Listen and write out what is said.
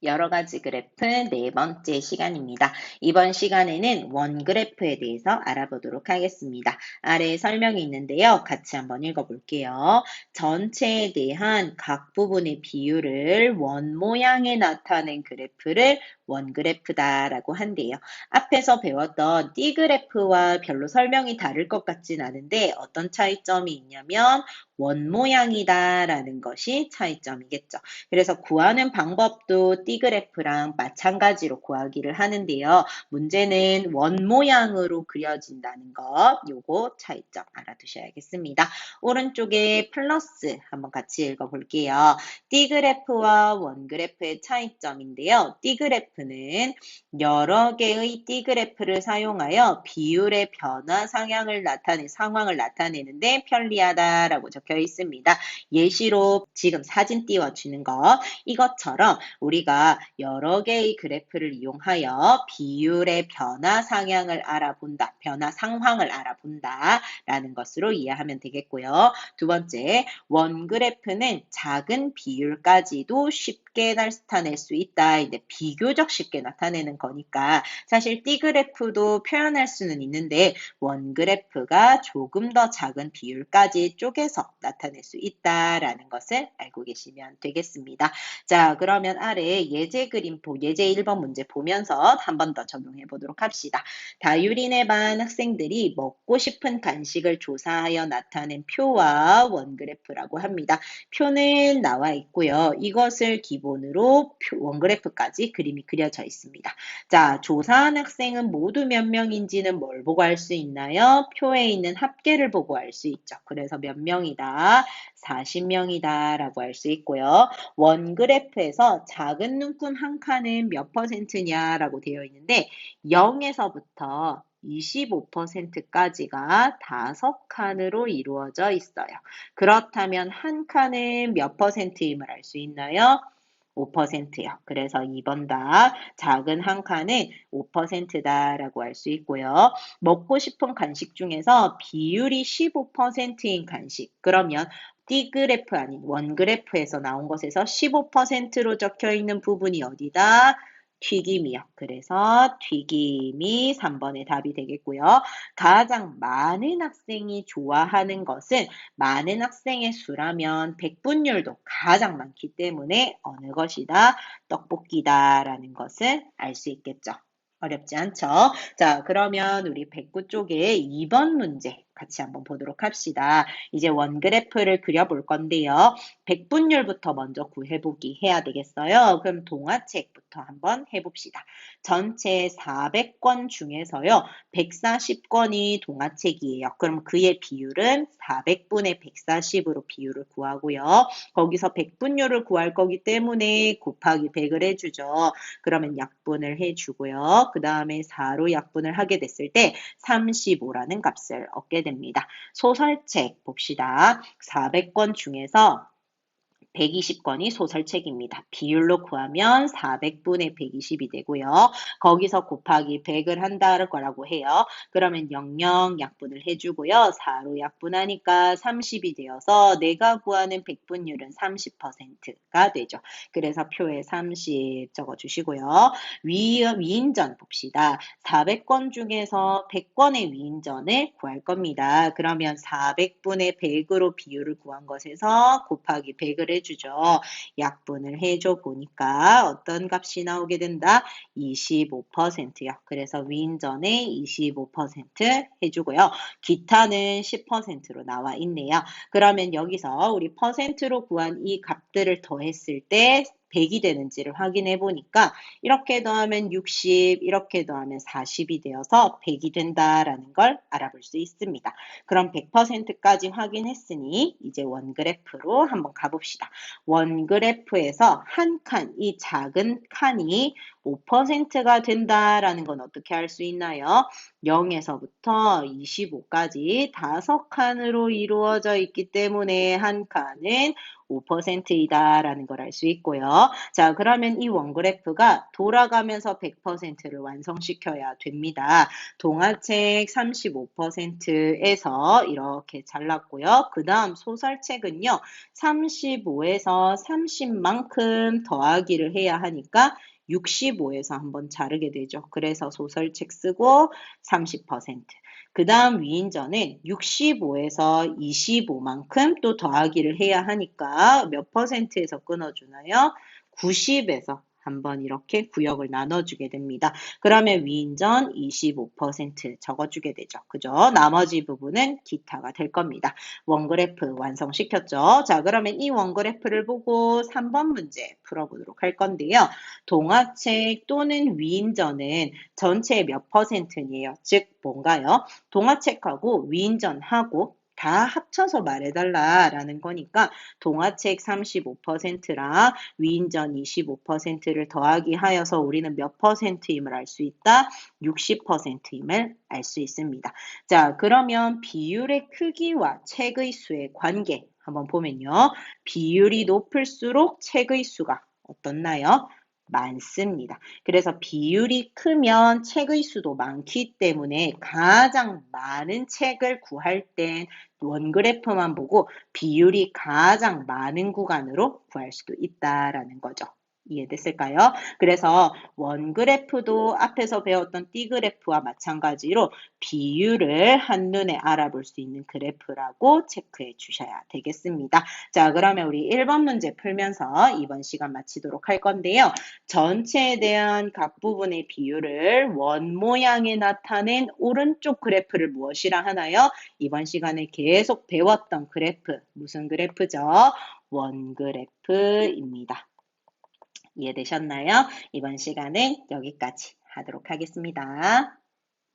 여러 가지 그래프 네 번째 시간입니다. 이번 시간에는 원그래프에 대해서 알아보도록 하겠습니다. 아래에 설명이 있는데요. 같이 한번 읽어볼게요. 전체에 대한 각 부분의 비율을 원 모양에 나타낸 그래프를 원그래프다라고 한대요. 앞에서 배웠던 D그래프와 별로 설명이 다를 것 같진 않은데 어떤 차이점이 있냐면 원 모양이다라는 것이 차이점이겠죠. 그래서 구하는 방법도 D그래프랑 마찬가지로 구하기를 하는데요. 문제는 원 모양으로 그려진다는 것, 요거 차이점 알아두셔야겠습니다. 오른쪽에 플러스 한번 같이 읽어볼게요. D그래프와 원그래프의 차이점인데요. D그래프는 여러 개의 D그래프를 사용하여 비율의 변화 상황을 나타내는데 편리하다라고 적혀 있습니다. 예시로 지금 사진 띄워주는 거 이것처럼 우리가 여러 개의 그래프를 이용하여 비율의 변화 상황을 알아본다 라는 것으로 이해하면 되겠고요. 두 번째, 원그래프는 작은 비율까지도 쉽게 나타낼 수 있다. 이제 비교적 쉽게 나타내는 거니까 사실 D그래프도 표현할 수는 있는데 원그래프가 조금 더 작은 비율까지 쪼개서 나타낼 수 있다라는 것을 알고 계시면 되겠습니다. 자, 그러면 아래 예제 1번 문제 보면서 한 번 더 적용해 보도록 합시다. 다율인의 반 학생들이 먹고 싶은 간식을 조사하여 나타낸 표와 원그래프라고 합니다. 표는 나와 있고요. 이것을 기본으로 원그래프까지 그림이 그려져 있습니다. 자, 조사한 학생은 모두 몇 명인지는 뭘 보고 알 수 있나요? 표에 있는 합계를 보고 알 수 있죠. 그래서 몇 명이다? 40명이다 라고 할 수 있고요. 원그래프에서 작은 눈금 한 칸은 몇 %냐라고 되어 있는데 0에서부터 25%까지가 5칸으로 이루어져 있어요. 그렇다면 한 칸은 몇 %임을 알 수 있나요? 5%요. 그래서 2번 답 작은 한 칸은 5%다라고 할 수 있고요. 먹고 싶은 간식 중에서 비율이 15%인 간식. 그러면 D그래프 아닌 원그래프에서 나온 것에서 15%로 적혀 있는 부분이 어디다? 튀김이요. 그래서 튀김이 3번의 답이 되겠고요. 가장 많은 학생이 좋아하는 것은 많은 학생의 수라면 백분율도 가장 많기 때문에 어느 것이다? 떡볶이다라는 것을 알 수 있겠죠. 어렵지 않죠? 자, 그러면 우리 109 쪽에 2번 문제 같이 한번 보도록 합시다. 이제 원그래프를 그려볼 건데요. 백분율부터 먼저 구해보기 해야 되겠어요. 그럼 동화책부터 한번 해봅시다. 전체 400권 중에서요. 140권이 동화책이에요. 그럼 그의 비율은 400분의 140으로 비율을 구하고요. 거기서 백분율을 구할 거기 때문에 곱하기 100을 해주죠. 그러면 약분을 해주고요. 그 다음에 4로 약분을 하게 됐을 때 35라는 값을 얻게 됩니다. 소설책 봅시다. 400권 중에서 120권이 소설책입니다. 비율로 구하면 400분의 120이 되고요. 거기서 곱하기 100을 한다는 거라고 해요. 그러면 00 약분을 해주고요. 4로 약분하니까 30이 되어서 내가 구하는 백분율은 30%가 되죠. 그래서 표에 30 적어주시고요. 위인전 봅시다. 400권 중에서 100권의 위인전을 구할 겁니다. 그러면 400분의 100으로 비율을 구한 것에서 곱하기 100을 해주죠. 약분을 해줘 보니까 어떤 값이 나오게 된다? 25%요. 그래서 위인전에 25% 해주고요. 기타는 10%로 나와 있네요. 그러면 여기서 우리 퍼센트로 구한 이 값들을 더했을 때 100이 되는지를 확인해 보니까 이렇게 더하면 60, 이렇게 더하면 40이 되어서 100이 된다라는 걸 알아볼 수 있습니다. 그럼 100%까지 확인했으니 이제 원그래프로 한번 가봅시다. 원그래프에서 한 칸, 이 작은 칸이 5%가 된다라는 건 어떻게 할 수 있나요? 0에서부터 25까지 5칸으로 이루어져 있기 때문에 한 칸은 5%이다라는 걸 알 수 있고요. 자, 그러면 이 원그래프가 돌아가면서 100%를 완성시켜야 됩니다. 동화책 35%에서 이렇게 잘랐고요. 그 다음 소설책은요. 35에서 30만큼 더하기를 해야 하니까 65에서 한번 자르게 되죠. 그래서 소설책 쓰고 30%. 그 다음 위인전은 65에서 25만큼 또 더하기를 해야 하니까 몇 퍼센트에서 끊어주나요? 90에서 한번 이렇게 구역을 나눠주게 됩니다. 그러면 위인전 25% 적어주게 되죠. 그죠? 나머지 부분은 기타가 될 겁니다. 원그래프 완성시켰죠? 자, 그러면 이 원그래프를 보고 3번 문제 풀어보도록 할 건데요. 동화책 또는 위인전은 전체의 몇 퍼센트니에요? 즉 뭔가요? 동화책하고 위인전하고 다 합쳐서 말해달라라는 거니까 동화책 35%랑 위인전 25%를 더하기 하여서 우리는 몇 퍼센트임을 알 수 있다? 60%임을 알 수 있습니다. 자, 그러면 비율의 크기와 책의 수의 관계 한번 보면요. 비율이 높을수록 책의 수가 어떻나요? 많습니다. 그래서 비율이 크면 책의 수도 많기 때문에 가장 많은 책을 구할 땐 원그래프만 보고 비율이 가장 많은 구간으로 구할 수도 있다라는 거죠. 이해됐을까요? 그래서 원그래프도 앞에서 배웠던 D그래프와 마찬가지로 비율을 한눈에 알아볼 수 있는 그래프라고 체크해 주셔야 되겠습니다. 자, 그러면 우리 1번 문제 풀면서 이번 시간 마치도록 할 건데요. 전체에 대한 각 부분의 비율을 원 모양에 나타낸 오른쪽 그래프를 무엇이라 하나요? 이번 시간에 계속 배웠던 그래프, 무슨 그래프죠? 원그래프입니다. 이해되셨나요? 이번 시간은 여기까지 하도록 하겠습니다.